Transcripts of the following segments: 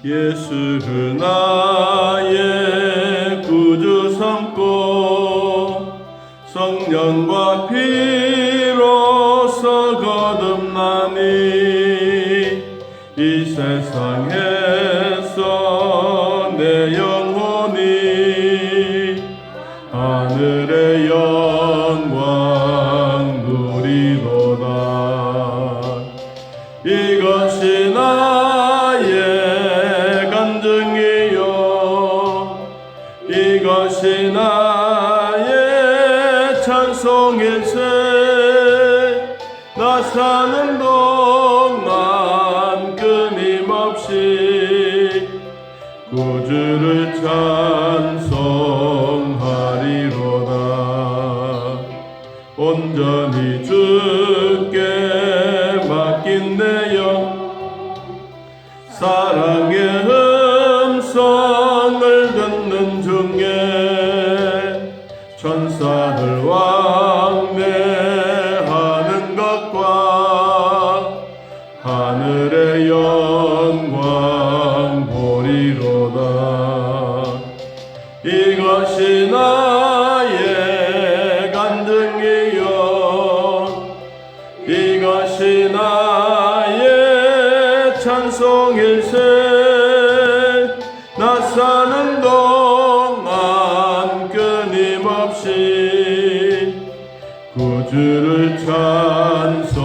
예수를 나의 구주 삼고 성령과 피로서 거듭나니 이 세상에서 내 영혼이 하늘의 영광 누리도다. 이것이 나의 간증이요 이것이 나의 찬송일세. 나 사는 동안 끊임없이 구주를 찬송하리로다. 온전히 주께 맡긴 내 영 사랑의 음성을 듣는 중에 천사들 왕래하는 것과 하늘의 영광 보리로다. 이것이 나의 간증이요 이것이 나의 찬송일세. 나 사는 동안 끊임없이 구주를 찬송하리로다.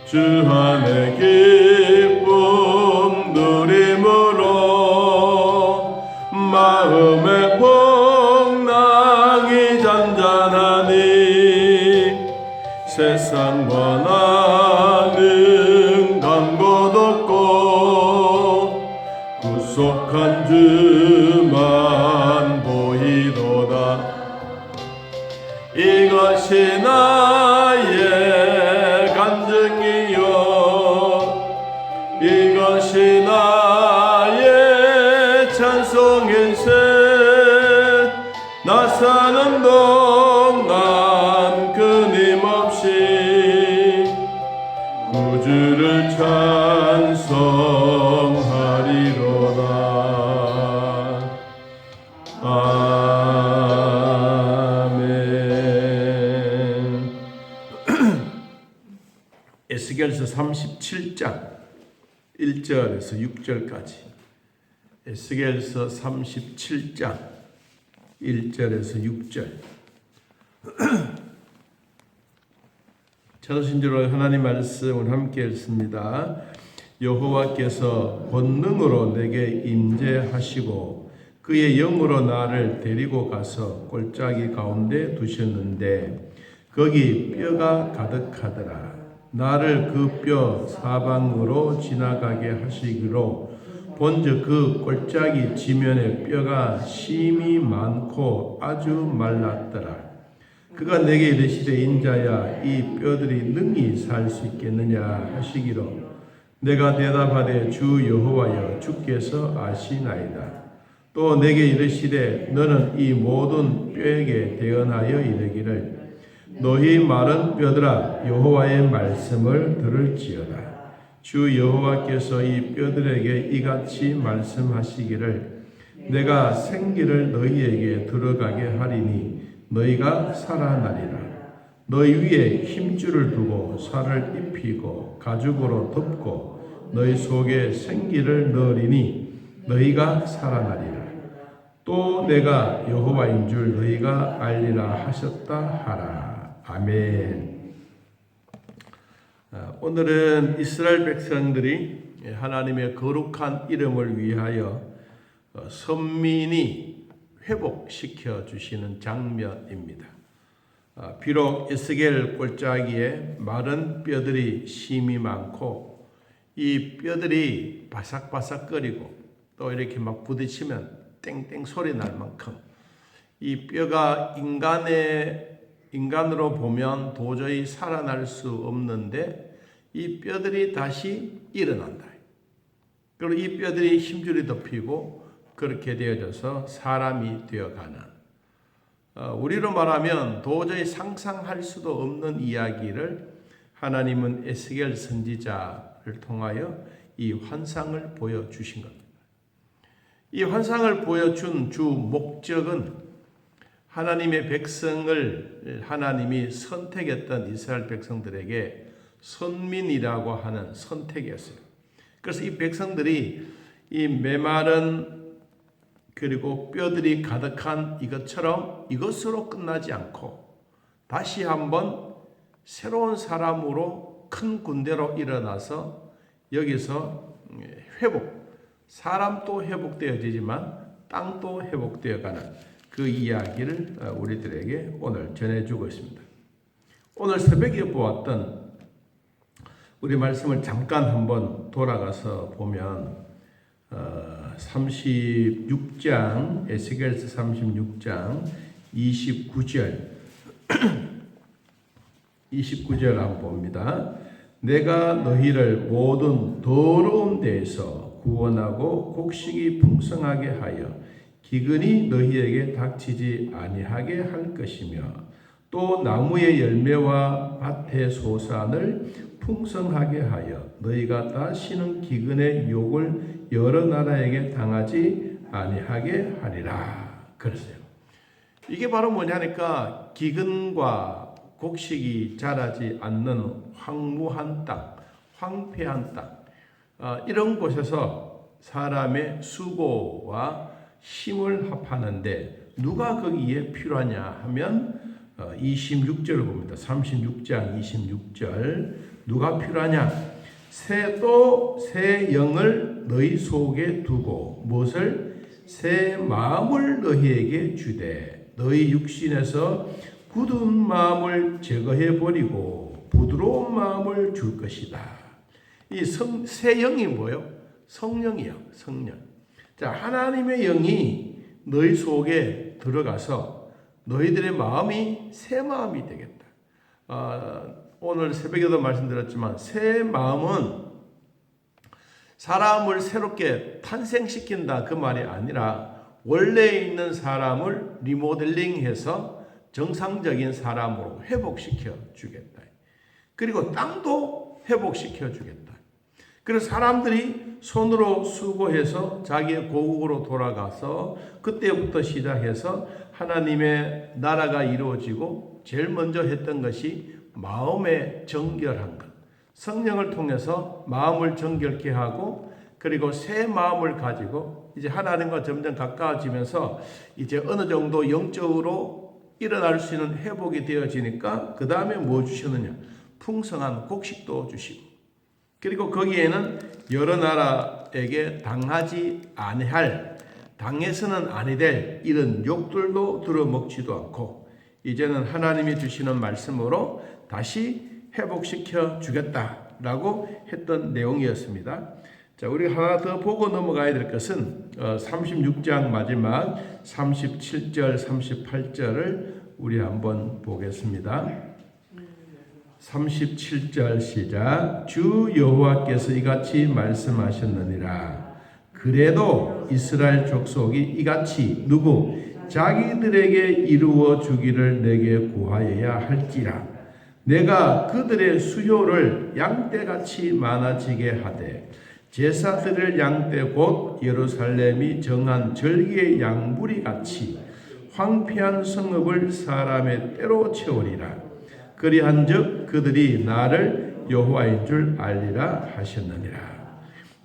주 안에 기쁨 누림으로 마음의 풍랑이 잔잔하니 세상과 나는 간 곳 없고 구속한 주만 보이도다. 이것이 나의 간증이요 이것이 나의 찬송일세. 나 사는 동안 끊임없이 구주를 찬송하리로다. 아멘. 에스겔서 37장 1절에서 6절까지. 에스겔서 37장 1절에서 6절. 찾으신지로 하나님 말씀을 함께 읽습니다. 여호와께서 권능으로 내게 임재하시고 그의 영으로 나를 데리고 가서 골짜기 가운데 두셨는데 거기 뼈가 가득하더라. 나를 그 뼈 사방으로 지나가게 하시기로 본즉 그 골짜기 지면에 뼈가 심이 많고 아주 말랐더라. 그가 내게 이르시되 인자야 이 뼈들이 능히 살 수 있겠느냐 하시기로 내가 대답하되 주 여호와여 주께서 아시나이다. 또 내게 이르시되 너는 이 모든 뼈에게 대언하여 이르기를 너희 마른 뼈들아 여호와의 말씀을 들을지어다. 주 여호와께서 이 뼈들에게 이같이 말씀하시기를 내가 생기를 너희에게 들어가게 하리니 너희가 살아나리라. 너희 위에 힘줄을 두고 살을 입히고 가죽으로 덮고 너희 속에 생기를 넣으리니 너희가 살아나리라. 또 내가 여호와인 줄 너희가 알리라 하셨다 하라. 아멘. 오늘은 이스라엘 백성들이 하나님의 거룩한 이름을 위하여 선민이 회복시켜 주시는 장면입니다. 비록 에스겔 골짜기에 마른 뼈들이 심이 많고 이 뼈들이 바삭바삭거리고 또 이렇게 막 부딪히면 땡땡 소리 날 만큼 이 뼈가 인간으로 보면 도저히 살아날 수 없는데 이 뼈들이 다시 일어난다. 그리고 이 뼈들이 힘줄이 덮이고 그렇게 되어져서 사람이 되어가는, 우리로 말하면 도저히 상상할 수도 없는 이야기를 하나님은 에스겔 선지자를 통하여 이 환상을 보여주신 겁니다. 이 환상을 보여준 주 목적은 하나님의 백성을 하나님이 선택했던 이스라엘 백성들에게 선민이라고 하는 선택이었어요. 그래서 이 백성들이 이 메마른 그리고 뼈들이 가득한 이것처럼 이것으로 끝나지 않고 다시 한번 새로운 사람으로 큰 군대로 일어나서 여기서 사람도 회복되어지지만 땅도 회복되어가는 그 이야기를 우리들에게 오늘 전해주고 있습니다. 오늘 새벽에 보았던 우리 말씀을 잠깐 한번 돌아가서 보면 36장 에스겔서 36장 29절 한번 봅니다. 내가 너희를 모든 더러운 데에서 구원하고 곡식이 풍성하게 하여 기근이 너희에게 닥치지 아니하게 할 것이며 또 나무의 열매와 밭의 소산을 풍성하게 하여 너희가 다시는 기근의 욕을 여러 나라에게 당하지 아니하게 하리라. 그랬어요. 이게 바로 뭐냐니까 기근과 곡식이 자라지 않는 황무한 땅, 황폐한 땅, 이런 곳에서 사람의 수고와 힘을 합하는데 누가 거기에 필요하냐 하면 26절을 봅니다. 36장 26절 누가 필요하냐? 새 영을 너희 속에 두고 무엇을? 새 마음을 너희에게 주되 너희 육신에서 굳은 마음을 제거해 버리고 부드러운 마음을 줄 것이다. 이 새 영이 뭐예요? 성령이요. 성령. 자, 하나님의 영이 너희 속에 들어가서 너희들의 마음이 새 마음이 되겠다. 오늘 새벽에도 말씀드렸지만 새 마음은 사람을 새롭게 탄생시킨다 그 말이 아니라 원래 있는 사람을 리모델링해서 정상적인 사람으로 회복시켜 주겠다. 그리고 땅도 회복시켜 주겠다. 그래서 사람들이 손으로 수고해서 자기의 고국으로 돌아가서 그때부터 시작해서 하나님의 나라가 이루어지고 제일 먼저 했던 것이 마음의 정결한 것. 성령을 통해서 마음을 정결케 하고 그리고 새 마음을 가지고 이제 하나님과 점점 가까워지면서 이제 어느 정도 영적으로 일어날 수 있는 회복이 되어지니까 그 다음에 뭐 주시느냐? 풍성한 곡식도 주시고 그리고 거기에는 여러 나라에게 당하지 아니할 당해서는 아니 될 이런 욕들도 들어먹지도 않고 이제는 하나님이 주시는 말씀으로 다시 회복시켜 주겠다라고 했던 내용이었습니다. 자, 우리 하나 더 보고 넘어가야 될 것은 36장 마지막 37절, 38절을 우리 한번 보겠습니다. 37절 시작. 주 여호와께서 이같이 말씀하셨느니라. 그래도 이스라엘 족속이 이같이 누구 자기들에게 이루어 주기를 내게 구하여야 할지라. 내가 그들의 수요를 양떼같이 많아지게 하되 제사 드릴 양떼 곧 예루살렘이 정한 절기의 양부리 같이 황폐한 성읍을 사람의 때로 채우리라. 그리한즉 그들이 나를 여호와인 줄 알리라 하셨느니라.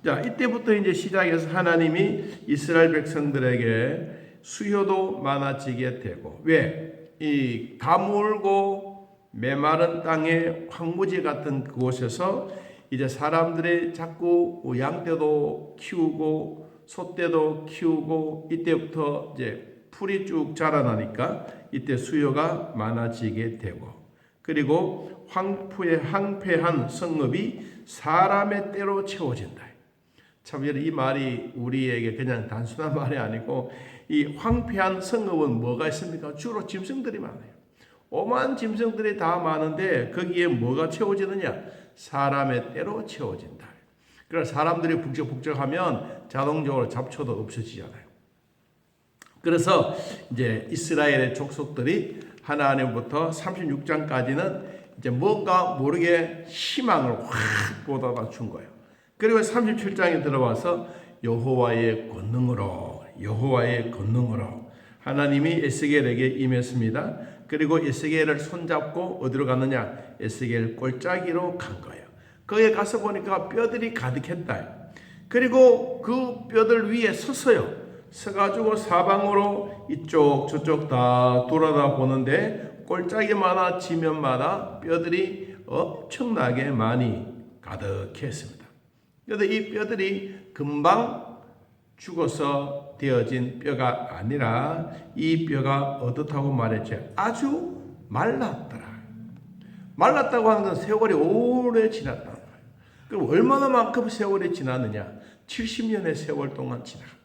자, 이때부터 이제 시작해서 하나님이 이스라엘 백성들에게 수요도 많아지게 되고 왜? 이 가물고 메마른 땅에 황무지 같은 그곳에서 이제 사람들이 자꾸 양떼도 키우고 소떼도 키우고 이때부터 이제 풀이 쭉 자라나니까 이때 수요가 많아지게 되고 그리고 황폐한 성읍이 사람의 때로 채워진다. 참 이 말이 우리에게 그냥 단순한 말이 아니고 이 황폐한 성읍은 뭐가 있습니까? 주로 짐승들이 많아요. 오만 짐승들이 다 많은데 거기에 뭐가 채워지느냐? 사람의 때로 채워진다. 그래서 사람들이 북적북적하면 자동적으로 잡초도 없어지잖아요. 그래서 이제 이스라엘의 족속들이 하나님부터 36장까지는 이제 뭔가 모르게 희망을 확 쏟아준 거예요. 그리고 37장에 들어와서 여호와의 권능으로 하나님이 에스겔에게 임했습니다. 그리고 에스겔을 손잡고 어디로 갔느냐? 에스겔 골짜기로 간 거예요. 거기에 가서 보니까 뼈들이 가득했다. 그리고 그 뼈들 위에 섰어요. 서가지고 사방으로 이쪽 저쪽 다 돌아다 보는데 골짜기마다 지면마다 뼈들이 엄청나게 많이 가득했습니다. 그런데 이 뼈들이 금방 죽어서 되어진 뼈가 아니라 이 뼈가 어떻다고 말했죠? 아주 말랐더라. 말랐다고 하는 건 세월이 오래 지났다는 거예요. 그럼 얼마나만큼 세월이 지났느냐? 70년의 세월 동안 지나갔다.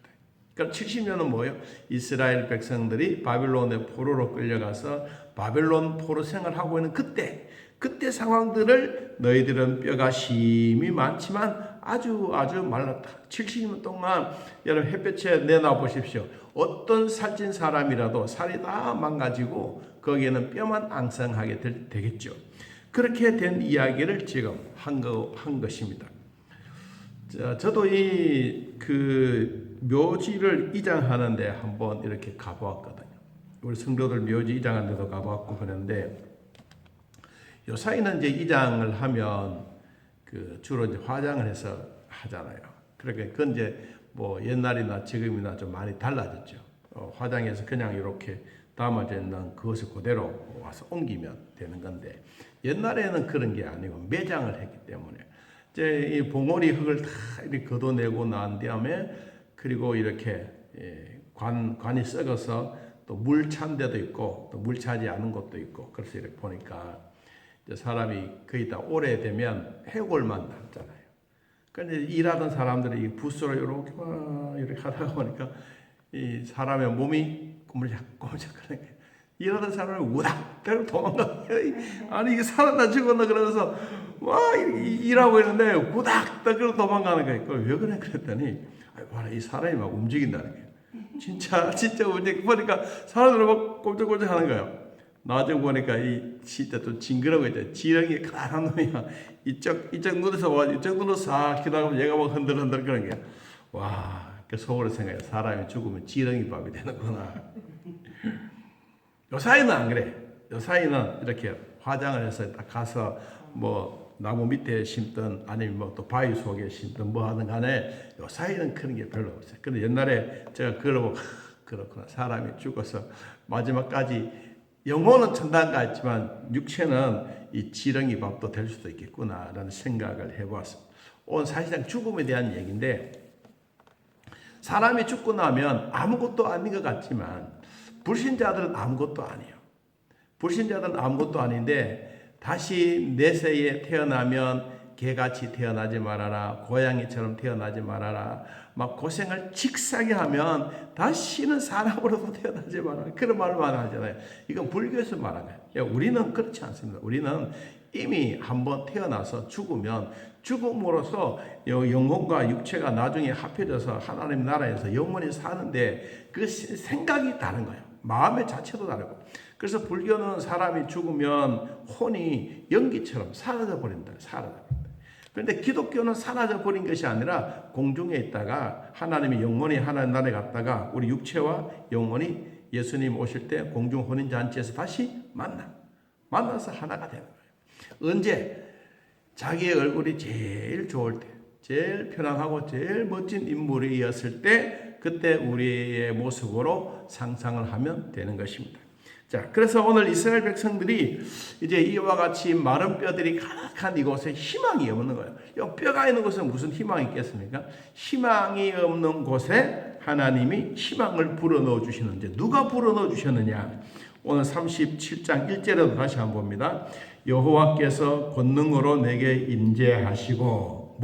그럼 70년은 뭐예요? 이스라엘 백성들이 바벨론의 포로로 끌려가서 바벨론 포로 생활하고 있는 그때 상황들을 너희들은 뼈가 심이 많지만 아주 말랐다. 70년 동안 여러분 햇볕에 내놔 보십시오. 어떤 살찐 사람이라도 살이 다 망가지고 거기에는 뼈만 앙상하게 되겠죠. 그렇게 된 이야기를 지금 한 것입니다. 저도 그 묘지를 이장하는데 한번 이렇게 가보았거든요. 우리 성도들 묘지 이장하는 데도 가보았고 그런데 요사이는 이제 이장을 하면 주로 이제 화장을 해서 하잖아요. 그러니까 그건 이제 뭐 옛날이나 지금이나 좀 많이 달라졌죠. 화장해서 그냥 이렇게 담아져 있는 그것을 그대로 와서 옮기면 되는 건데 옛날에는 그런 게 아니고 매장을 했기 때문에 이제 이 봉오리 흙을 다 이렇게 걷어내고 난 다음에 그리고 이렇게 관이 썩어서 또 물 찬 데도 있고 또 물 차지 않은 것도 있고 그래서 이렇게 보니까 이제 사람이 거의 다 오래되면 해골만 남잖아요. 그런데 일하던 사람들이 이 붓으로 이렇게 하다 보니까 이 사람의 몸이 꼬물짝꼬물짝거리는 거예요. 일하던 사람이 우닥 때려 도망가. 아니 이게 살았나 죽었나 그러면서 와 일하고 있는데 우닥 때려 도망가는 거예요. 왜 그래 그랬더니 봐라 이 사람이 막 움직인다는 거예요. 진짜 움직이 보니까 사람들이 막 꼼짝꼼짝 하는 거예요. 나중에 보니까 이 진짜 좀 징그러워 있죠. 지렁이 크다란 놈이야. 이쪽 눈에서 와 이쪽 눈으로 싹 기다리면 얘가 막 흔들흔들 그런 게. 와 그 속으로 생각해 사람이 죽으면 지렁이 밥이 되는구나. 요사이는 안 그래. 요사이는 이렇게 화장을 해서 딱 가서 뭐 나무 밑에 심든 아니면 뭐 또 바위 속에 심든 뭐 하든 간에 요사이는 그런 게 별로 없어요. 근데 옛날에 제가 그걸 보고 그렇구나. 사람이 죽어서 마지막까지 영혼은 천당 갔지만 육체는 이 지렁이 밥도 될 수도 있겠구나라는 생각을 해보았습니다. 오늘 사실상 죽음에 대한 얘기인데 사람이 죽고 나면 아무것도 아닌 것 같지만 불신자들은 아무것도 아니에요. 불신자들은 아무것도 아닌데 다시 내세에 태어나면 개같이 태어나지 말아라. 고양이처럼 태어나지 말아라. 막 고생을 직사게 하면 다시는 사람으로도 태어나지 말아라. 그런 말만 하잖아요. 이건 불교에서 말하는 거예요. 우리는 그렇지 않습니다. 우리는 이미 한번 태어나서 죽으면 죽음으로써 영혼과 육체가 나중에 합해져서 하나님 나라에서 영원히 사는데 그 생각이 다른 거예요. 마음의 자체도 다르고. 그래서 불교는 사람이 죽으면 혼이 연기처럼 사라져 버린다. 그런데 기독교는 사라져 버린 것이 아니라 공중에 있다가 하나님이 영원히 하나님 나라에 갔다가 우리 육체와 영혼이 예수님 오실 때 공중 혼인 잔치에서 다시 만나서 하나가 되는 거예요. 언제? 자기의 얼굴이 제일 좋을 때, 제일 편안하고 제일 멋진 인물이었을 때 그때 우리의 모습으로 상상을 하면 되는 것입니다. 자, 그래서 오늘 이스라엘 백성들이 이제 이와 같이 마른 뼈들이 가득한 이곳에 희망이 없는 거예요. 이 뼈가 있는 곳에 무슨 희망이 있겠습니까? 희망이 없는 곳에 하나님이 희망을 불어넣어 주시는데 누가 불어넣어 주셨느냐? 오늘 37장 1절에도 다시 한번 봅니다. 여호와께서 권능으로 내게 임재하시고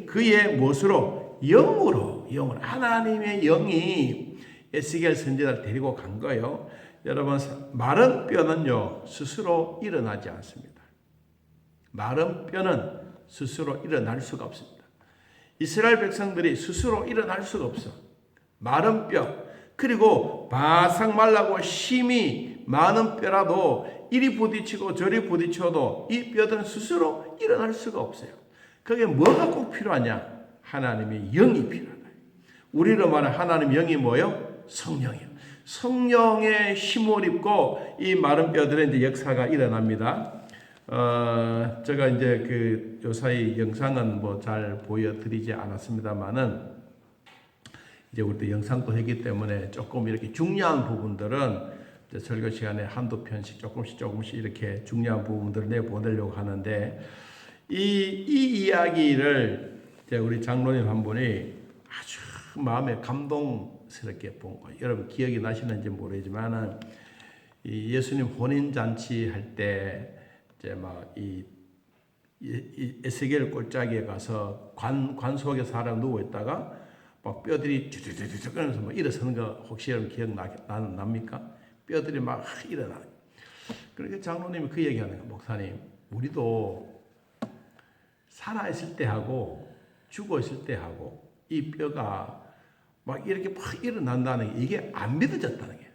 그의 무엇으로? 영으로 하나님의 영이 에스겔 선지자를 데리고 간 거예요. 여러분 마른 뼈는요 스스로 일어나지 않습니다. 마른 뼈는 스스로 일어날 수가 없습니다. 이스라엘 백성들이 스스로 일어날 수가 없어. 마른 뼈 그리고 바싹 말라고 힘이 많은 뼈라도 이리 부딪히고 저리 부딪혀도 이 뼈들은 스스로 일어날 수가 없어요. 그게 뭐가 꼭 필요하냐? 하나님의 영이 필요하다. 우리로 말하는 하나님의 영이 뭐요? 성령이요. 성령의 힘을 입고 이 마른 뼈들의 이제 역사가 일어납니다. 제가 이제 요사이 영상은 뭐 잘 보여드리지 않았습니다만은 이제 우리도 영상도 했기 때문에 조금 이렇게 중요한 부분들은 이제 설교 시간에 한두 편씩 조금씩 이렇게 중요한 부분들을 내보내려고 하는데 이 이야기를 이제 우리 장로님 한 분이 아주 마음에 감동스럽게 본 거예요. 여러분 기억이 나시는지 모르지만은 이 예수님 혼인 잔치 할 때 이제 막 이 에스겔 골짜기에 가서 관 속에 사람 누워 있다가 막 뼈들이 쭈쭈쭈쭈 끓면서 막 일어서는 거 혹시 여러분 납니까? 뼈들이 막 일어나. 그렇게 장로님이 그 얘기하는 거예요. 목사님, 우리도 살아 있을 때 하고 죽어 있을 때 하고 이 뼈가 막 이렇게 막 일어난다는 게 이게 안 믿어졌다는 게.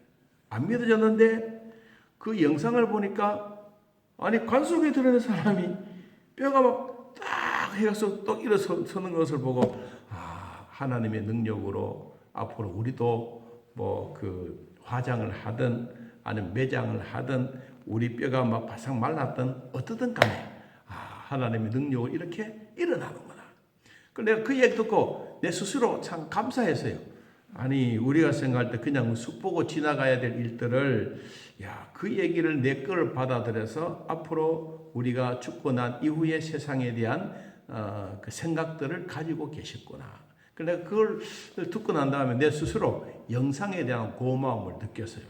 안 믿어졌는데 그 영상을 보니까 아니 관 속에 들어있는 사람이 뼈가 막 딱 해서 또 일어서는 것을 보고 하나님의 능력으로 앞으로 우리도 뭐 화장을 하든 아니면 매장을 하든 우리 뼈가 막 바싹 말랐든 어떻든 간에 하나님의 능력을 이렇게 일어나는구나. 내가 그 얘기 듣고 내 스스로 참 감사했어요. 아니 우리가 생각할 때 그냥 쑥 보고 지나가야 될 일들을 그 얘기를 내 거를 받아들여서 앞으로 우리가 죽고 난 이후의 세상에 대한 그 생각들을 가지고 계셨구나. 내가 그걸 듣고 난 다음에 내 스스로 영상에 대한 고마움을 느꼈어요.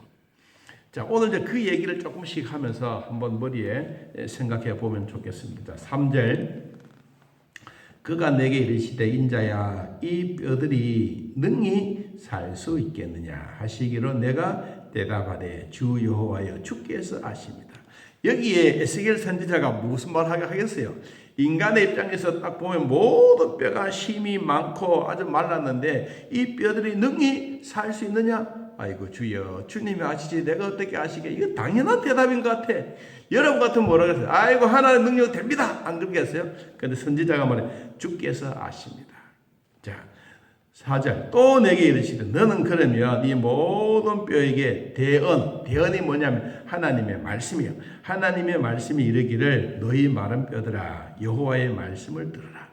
자, 오늘 이제 그 얘기를 조금씩 하면서 한번 머리에 생각해 보면 좋겠습니다. 3절. 그가 내게 이르시되 인자야 이 뼈들이 능히 살 수 있겠느냐 하시기로 내가 대답하되 주 여호와여 주께서 아십니다. 여기에 에스겔 선지자가 무슨 말을 하겠어요? 인간의 입장에서 딱 보면 모든 뼈가 힘이 많고 아주 말랐는데 이 뼈들이 능히 살 수 있느냐? 아이고 주여 주님이 아시지 내가 어떻게 아시게? 이거 당연한 대답인 것 같아. 여러분 같으면 뭐라 그랬어요? 아이고 하나님의 능력 됩니다. 안 그러겠어요? 그런데 선지자가 말해 주께서 아십니다. 자 4절 또 내게 이르시되 너는 그러면 이 모든 뼈에게 대언이 뭐냐면 하나님의 말씀이요. 하나님의 말씀이 이르기를 너희 마른 뼈들아 여호와의 말씀을 들으라.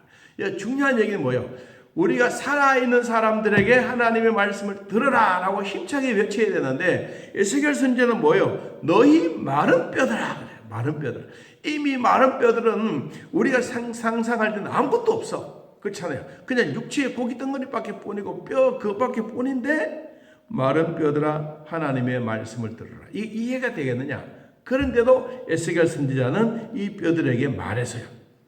중요한 얘기는 뭐예요? 우리가 살아있는 사람들에게 하나님의 말씀을 들으라 라고 힘차게 외쳐야 되는데 에스겔 선지자는 뭐예요? 너희 마른 뼈들아. 그래요. 마른 뼈들. 이미 마른 뼈들은 우리가 상상할 때는 아무것도 없어. 그렇잖아요. 그냥 육체의 고기 덩어리밖에 뿐이고 뼈 그것밖에 뿐인데 마른 뼈들아 하나님의 말씀을 들으라. 이해가 되겠느냐? 그런데도 에스겔 선지자는 이 뼈들에게 말했어요.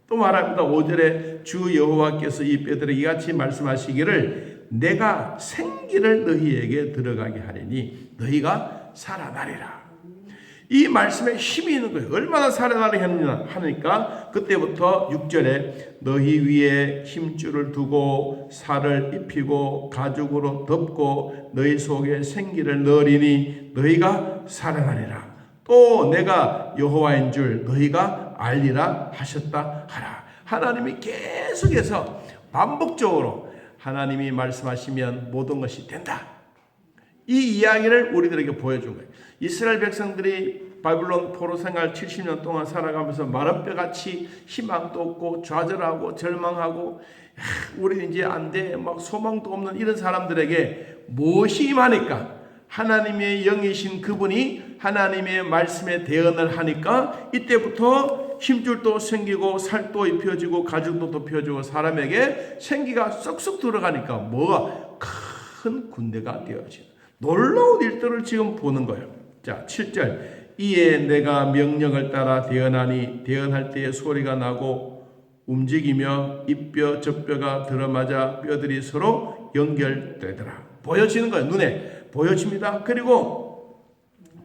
또 말합니다. 5절에 주 여호와께서 이 뼈들에게 이같이 말씀하시기를 내가 생기를 너희에게 들어가게 하리니 너희가 살아나리라. 이 말씀에 힘이 있는 거예요. 얼마나 살아나려 하니까 그때부터 6절에 너희 위에 힘줄을 두고 살을 입히고 가죽으로 덮고 너희 속에 생기를 넣으리니 너희가 살아나리라. 또 내가 여호와인 줄 너희가 알리라 하셨다 하라. 하나님이 계속해서 반복적으로 하나님이 말씀하시면 모든 것이 된다. 이 이야기를 우리들에게 보여준 거예요. 이스라엘 백성들이 바빌론 포로 생활 70년 동안 살아가면서 마른 뼈같이 희망도 없고 좌절하고 절망하고 우리는 이제 안 돼 막 소망도 없는 이런 사람들에게 무엇이 임하니까 하나님의 영이신 그분이 하나님의 말씀에 대언을 하니까 이때부터 힘줄도 생기고 살도 입혀지고 가죽도 덮여지고 사람에게 생기가 쏙쏙 들어가니까 뭐가 큰 군대가 되어지는 놀라운 일들을 지금 보는 거예요. 자 7절 이에 내가 명령을 따라 대언하니 대언할 때에 소리가 나고 움직이며 이뼈 저뼈가 들어맞아 뼈들이 서로 연결되더라. 보여지는 거예요. 눈에 보여집니다. 그리고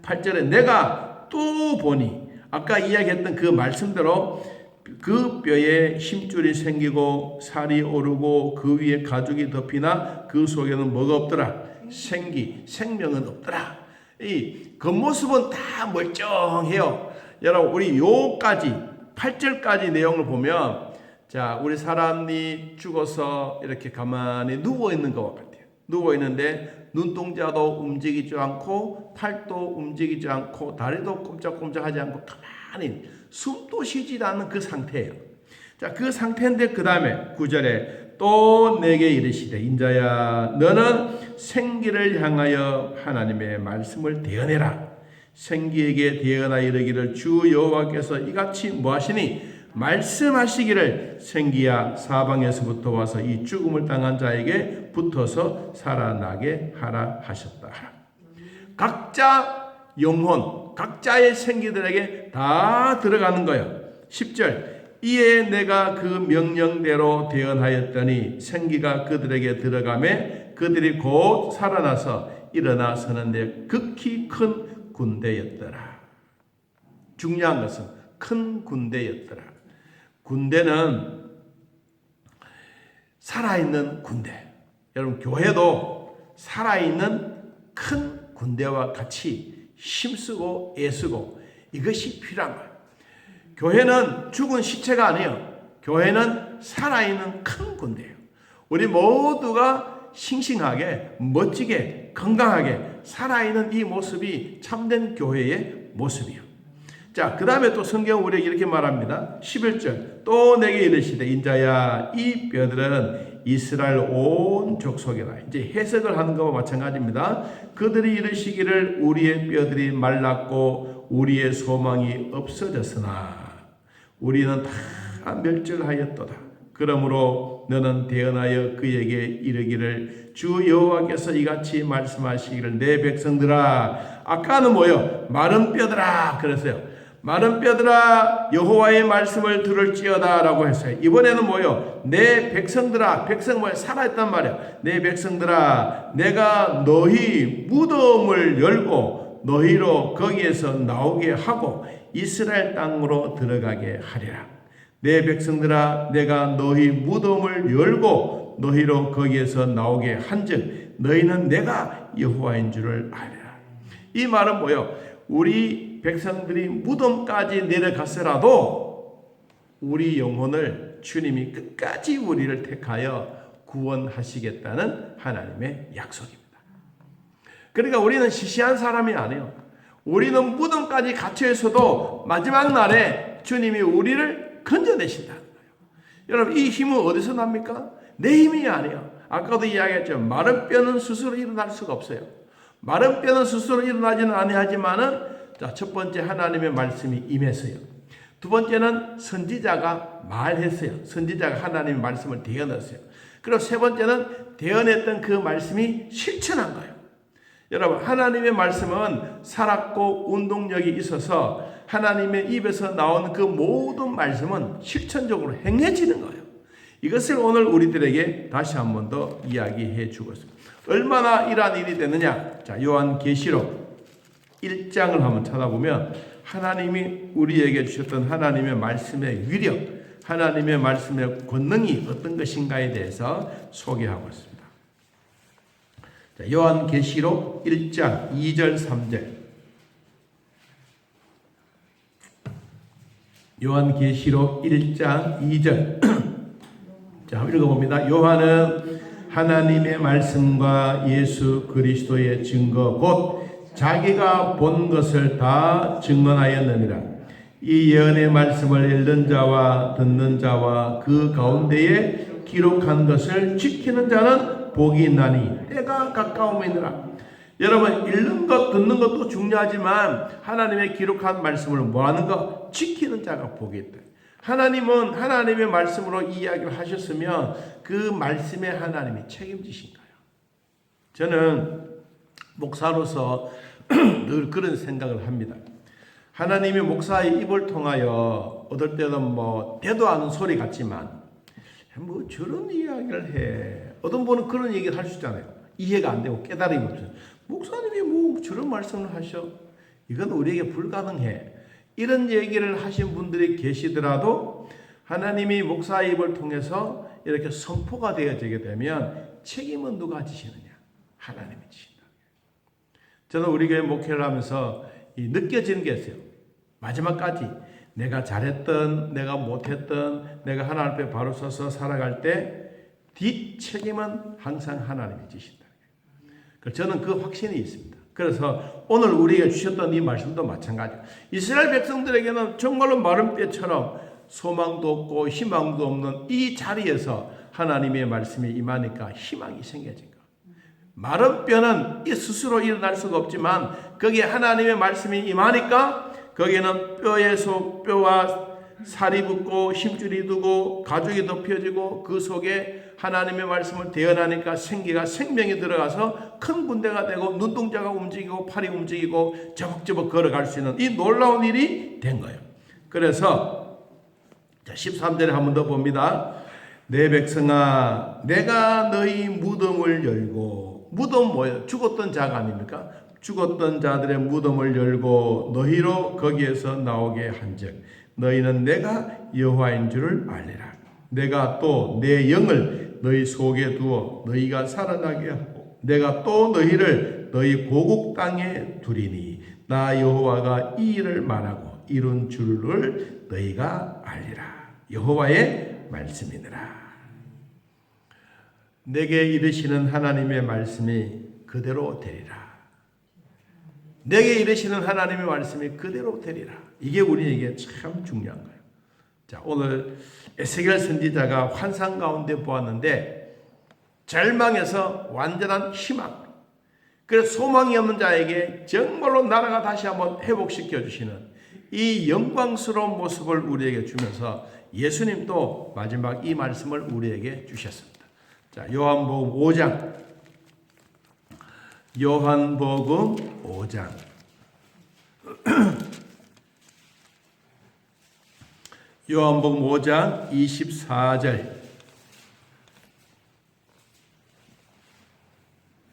8절에 내가 또 보니 아까 이야기했던 그 말씀대로 그 뼈에 힘줄이 생기고 살이 오르고 그 위에 가죽이 덮이나 그 속에는 뭐가 없더라. 생명은 없더라. 이 겉모습은 다 멀쩡해요. 여러분 우리 요까지 8절까지 내용을 보면 자, 우리 사람이 죽어서 이렇게 가만히 누워 있는 것과 같아요. 누워 있는데 눈동자도 움직이지 않고 팔도 움직이지 않고 다리도 꼼짝꼼짝하지 않고 가만히 숨도 쉬지 않는 그 상태예요. 자, 그 상태인데 그 다음에 9절에 또 내게 이르시되 인자야 너는 생기를 향하여 하나님의 말씀을 대언해라. 생기에게 대언하여 이르기를 주 여호와께서 이같이 뭐하시니 말씀하시기를 생기야 사방에서부터 와서 이 죽음을 당한 자에게 붙어서 살아나게 하라 하셨다. 각자 영혼, 각자의 생기들에게 다 들어가는 거예요. 10절 이에 내가 그 명령대로 대언하였더니 생기가 그들에게 들어가매 그들이 곧 살아나서 일어나 서는데 극히 큰 군대였더라. 중요한 것은 큰 군대였더라. 군대는 살아있는 군대. 여러분 교회도 살아있는 큰 군대와 같이 힘쓰고 애쓰고 이것이 필요한 거예요. 교회는 죽은 시체가 아니에요. 교회는 살아있는 큰 군대예요. 우리 모두가 싱싱하게 멋지게 건강하게 살아있는 이 모습이 참된 교회의 모습이에요. 자, 그 다음에 또 성경 우리에게 이렇게 말합니다. 11절 또 내게 이르시되 인자야 이 뼈들은 이스라엘 온 족속이라. 이제 해석을 하는 것과 마찬가지입니다. 그들이 이르시기를 우리의 뼈들이 말랐고 우리의 소망이 없어졌으나 우리는 다 멸절하였도다. 그러므로 너는 대언하여 그에게 이르기를 주 여호와께서 이같이 말씀하시기를 내 백성들아. 아까는 뭐요? 마른 뼈들아 그랬어요. 마른 뼈들아 여호와의 말씀을 들을지어다 라고 했어요. 이번에는 뭐요? 내 백성들아. 백성 뭐야? 살아있단 말이야. 내 백성들아 내가 너희 무덤을 열고 너희로 거기에서 나오게 하고 이스라엘 땅으로 들어가게 하리라. 내 백성들아 내가 너희 무덤을 열고 너희로 거기에서 나오게 한즉 너희는 내가 여호와인 줄을 알리라. 이 말은 뭐요? 우리 백성들이 무덤까지 내려갔으라도 우리 영혼을 주님이 끝까지 우리를 택하여 구원하시겠다는 하나님의 약속입니다. 그러니까 우리는 시시한 사람이 아니에요. 우리는 무덤까지 갇혀 있어도 마지막 날에 주님이 우리를 건져내신다는 거예요. 여러분 이 힘은 어디서 납니까? 내 힘이 아니에요. 아까도 이야기했죠. 마른 뼈는 스스로 일어날 수가 없어요. 마른 뼈는 스스로 일어나지는 아니하지만은 자, 첫 번째 하나님의 말씀이 임했어요. 두 번째는 선지자가 말했어요. 선지자가 하나님의 말씀을 대언했어요. 그리고 세 번째는 대언했던 그 말씀이 실천한 거예요. 여러분 하나님의 말씀은 살았고 운동력이 있어서 하나님의 입에서 나온 그 모든 말씀은 실천적으로 행해지는 거예요. 이것을 오늘 우리들에게 다시 한 번 더 이야기해 주고 있습니다. 얼마나 이러한 일이 되느냐? 자, 요한계시록 1장을 한번 찾아보면 하나님이 우리에게 주셨던 하나님의 말씀의 위력, 하나님의 말씀의 권능이 어떤 것인가에 대해서 소개하고 있습니다. 자, 요한계시록 1장 2절 3절. 요한계시록 1장 2절. 자, 한번 읽어봅니다. 요한은 하나님의 말씀과 예수 그리스도의 증거 곧 자기가 본 것을 다 증언하였느니라. 이 예언의 말씀을 읽는 자와 듣는 자와 그 가운데에 기록한 것을 지키는 자는 복이 있나니 때가 가까움이니라. 여러분 읽는 것 듣는 것도 중요하지만 하나님의 기록한 말씀을 뭐하는 것? 지키는 자가 복이 있다. 하나님은 하나님의 말씀으로 이야기를 하셨으면 그 말씀에 하나님이 책임지신 거예요. 저는 목사로서 늘 그런 생각을 합니다. 하나님이 목사의 입을 통하여 어떨 때는 뭐 대도 않은 소리 같지만 뭐 저런 이야기를 해. 어떤 분은 그런 얘기를 할 수 있잖아요. 이해가 안 되고 깨달음이 없어요. 목사님이 뭐 저런 말씀을 하셔? 이건 우리에게 불가능해. 이런 얘기를 하신 분들이 계시더라도 하나님이 목사의 입을 통해서 이렇게 선포가 되어지게 되면 책임은 누가 지시느냐? 하나님이 지신다. 저는 우리 교회 목회를 하면서 느껴지는 게 있어요. 마지막까지 내가 잘했던, 내가 못했던, 내가 하나님 앞에 바로 서서 살아갈 때 뒷책임은 항상 하나님이 지신다. 저는 그 확신이 있습니다. 그래서 오늘 우리에게 주셨던 이 말씀도 마찬가지예요. 이스라엘 백성들에게는 정말로 마른 뼈처럼 소망도 없고 희망도 없는 이 자리에서 하나님의 말씀이 임하니까 희망이 생겨진 거예요. 마른 뼈는 스스로 일어날 수가 없지만 거기에 하나님의 말씀이 임하니까 거기에는 뼈에서 뼈와 살이 붙고 힘줄이 두고 가죽이 덮여지고 그 속에 하나님의 말씀을 대언하니까 생명이 들어가서 큰 군대가 되고 눈동자가 움직이고 팔이 움직이고 저벅저벅 걸어갈 수 있는 이 놀라운 일이 된 거예요. 그래서 13절에 한 번 더 봅니다. 내 백성아, 내가 너희 무덤을 열고, 무덤 뭐예요? 죽었던 자가 아닙니까? 죽었던 자들의 무덤을 열고 너희로 거기에서 나오게 한즉 너희는 내가 여호와인 줄을 알리라. 내가 또 내 영을 너희 속에 두어 너희가 살아나게 하고 내가 또 너희를 너희 고국 땅에 두리니 나 여호와가 이 일을 말하고 이룬 줄을 너희가 알리라. 여호와의 말씀이니라. 내게 이르시는 하나님의 말씀이 그대로 되리라. 내게 이르시는 하나님의 말씀이 그대로 되리라. 이게 우리에게 참 중요한 거예요. 자, 오늘 에스겔 선지자가 환상 가운데 보았는데 절망에서 완전한 희망. 그래서 소망이 없는 자에게 정말로 나라가 다시 한번 회복시켜 주시는 이 영광스러운 모습을 우리에게 주면서 예수님도 마지막 이 말씀을 우리에게 주셨습니다. 자, 요한복음 5장. 요한복음 5장. 요한복음 5장 24절.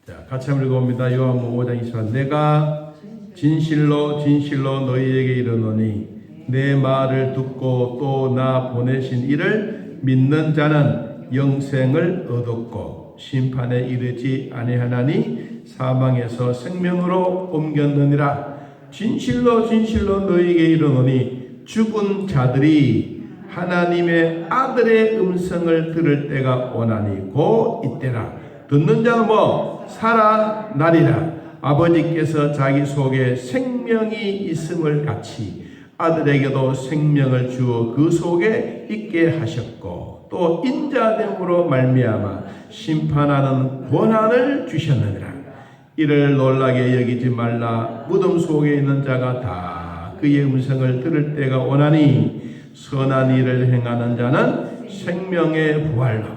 자, 같이 한번 읽어봅니다. 요한복음 5장 24절. 내가 진실로 진실로 너희에게 이르노니 내 말을 듣고 또 나 보내신 이를 믿는 자는 영생을 얻었고 심판에 이르지 아니하나니 사망에서 생명으로 옮겼느니라. 진실로 진실로 너희에게 이르노니 죽은 자들이 하나님의 아들의 음성을 들을 때가 오나니 곧 이때라. 듣는 자는 뭐 살아나리라. 아버지께서 자기 속에 생명이 있음을 같이 아들에게도 생명을 주어 그 속에 있게 하셨고 또 인자됨으로 말미암아 심판하는 권한을 주셨느니라. 이를 놀라게 여기지 말라. 무덤 속에 있는 자가 다 그의 음성을 들을 때가 오나니 선한 일을 행하는 자는 생명의 부활로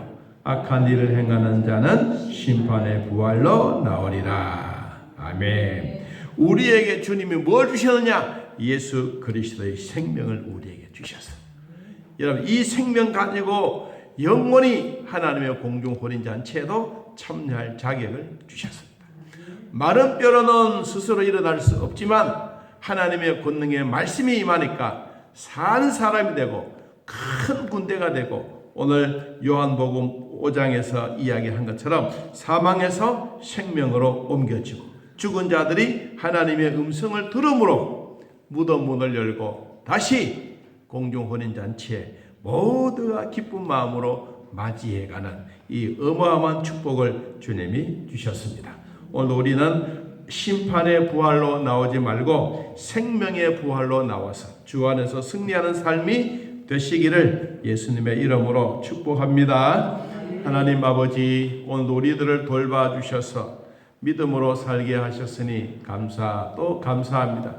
악한 일을 행하는 자는 심판의 부활로 나오리라. 아멘. 우리에게 주님이 뭘 주셨느냐? 예수 그리스도의 생명을 우리에게 주셨어요. 여러분, 이 생명 가지고 영원히 하나님의 공중 혼인잔치에도 참여할 자격을 주셨습니다. 마른 뼈로는 스스로 일어날 수 없지만 하나님의 권능의 말씀이 임하니까 사는 사람이 되고 큰 군대가 되고 오늘 요한복음 5장에서 이야기한 것처럼 사망에서 생명으로 옮겨지고 죽은 자들이 하나님의 음성을 들음으로 무덤 문을 열고 다시 공중 혼인잔치에 모두가 기쁜 마음으로 맞이해가는 이 어마어마한 축복을 주님이 주셨습니다. 오늘 우리는 심판의 부활로 나오지 말고 생명의 부활로 나와서 주 안에서 승리하는 삶이 되시기를 예수님의 이름으로 축복합니다. 하나님 아버지, 오늘 우리들을 돌봐주셔서 믿음으로 살게 하셨으니 또 감사합니다.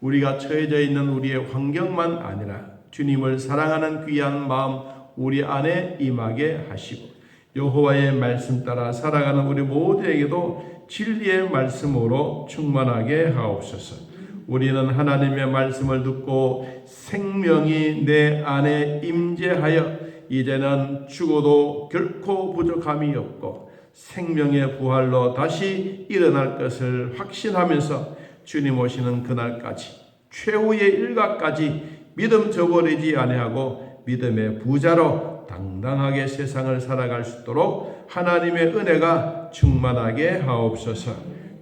우리가 처해져 있는 우리의 환경만 아니라 주님을 사랑하는 귀한 마음 우리 안에 임하게 하시고 여호와의 말씀 따라 살아가는 우리 모두에게도 진리의 말씀으로 충만하게 하옵소서. 우리는 하나님의 말씀을 듣고 생명이 내 안에 임재하여 이제는 죽어도 결코 부족함이 없고 생명의 부활로 다시 일어날 것을 확신하면서 주님 오시는 그날까지 최후의 일각까지 믿음 저버리지 아니하고 믿음의 부자로 당당하게 세상을 살아갈 수 있도록 하나님의 은혜가 충만하게 하옵소서.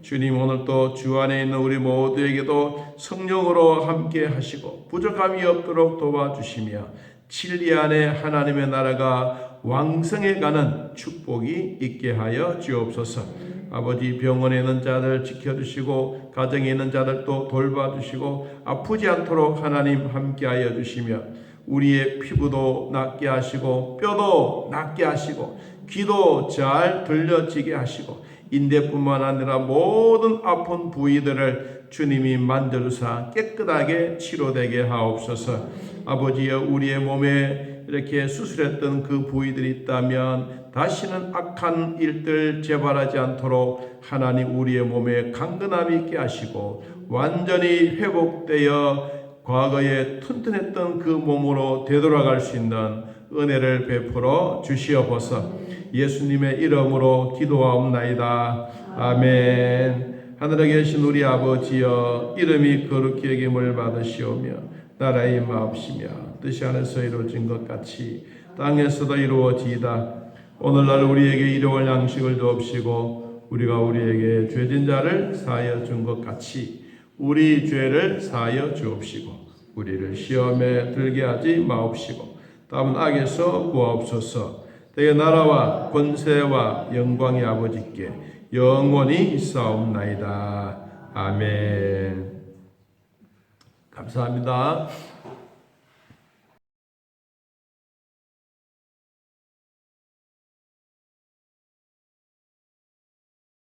주님 오늘 또 주 안에 있는 우리 모두에게도 성령으로 함께 하시고 부족함이 없도록 도와주시며 진리 안에 하나님의 나라가 왕성해가는 축복이 있게 하여 주옵소서. 아버지 병원에 있는 자들 지켜주시고 가정에 있는 자들도 돌봐주시고 아프지 않도록 하나님 함께하여 주시며 우리의 피부도 낫게 하시고 뼈도 낫게 하시고 귀도 잘 들려지게 하시고 인대뿐만 아니라 모든 아픈 부위들을 주님이 만져주사 깨끗하게 치료되게 하옵소서. 아버지여 우리의 몸에 이렇게 수술했던 그 부위들이 있다면 다시는 악한 일들 재발하지 않도록 하나님 우리의 몸에 강건함이 있게 하시고 완전히 회복되어 과거에 튼튼했던 그 몸으로 되돌아갈 수 있는 은혜를 베풀어 주시옵소서. 예수님의 이름으로 기도하옵나이다. 아멘. 하늘에 계신 우리 아버지여 이름이 거룩히 여김을 받으시오며 나라의 마옵시며 뜻이 하늘에서 이루어진 것 같이 땅에서도 이루어지이다. 오늘날 우리에게 일용할 양식을 주옵시고 우리가 우리에게 죄진 자를 사하여 준 것 같이 우리 죄를 사하여 주옵시고 우리를 시험에 들게 하지 마옵시고 다만 악에서 구하옵소서. 대개 나라와 권세와 영광이 아버지께 영원히 있사옵나이다. 아멘. 감사합니다.